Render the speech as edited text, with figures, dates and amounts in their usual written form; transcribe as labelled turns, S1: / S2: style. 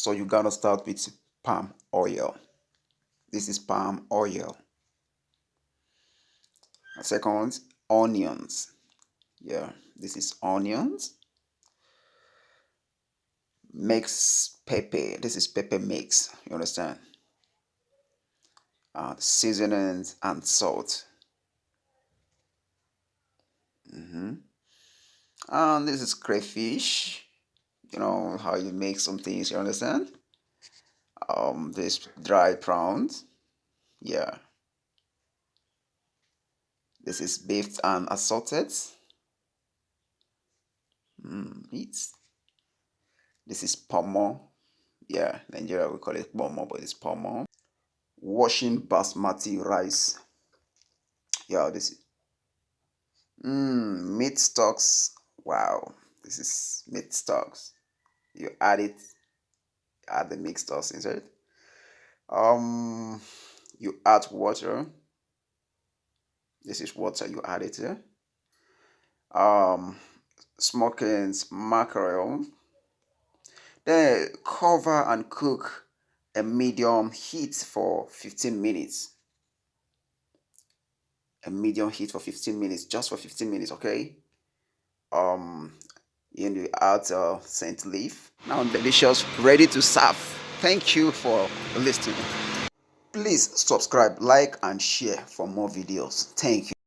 S1: So you gotta start with palm oil. This is palm oil. Second, onions. Yeah, this is onions. Mix pepper. This is pepper mix. You understand? Seasonings and salt. And this is crayfish. You know how you make some things. You understand? This dry prawns. Yeah. This is beef and assorted meat. This is pomo. Yeah, Nigeria we call it pomo, but it's pomo. Washing basmati rice. Yeah, this is meat stocks. Wow, this is meat stocks. You add it, add the mixed stocks inside. Um, you add water. This is water. You add it here. Smoking mackerel. Then cover and cook a medium heat for 15 minutes. A medium heat for 15 minutes, just for 15 minutes, okay? And you add scent leaf. Now delicious, ready to serve. Thank you for listening. Please subscribe, like, and share for more videos. Thank you.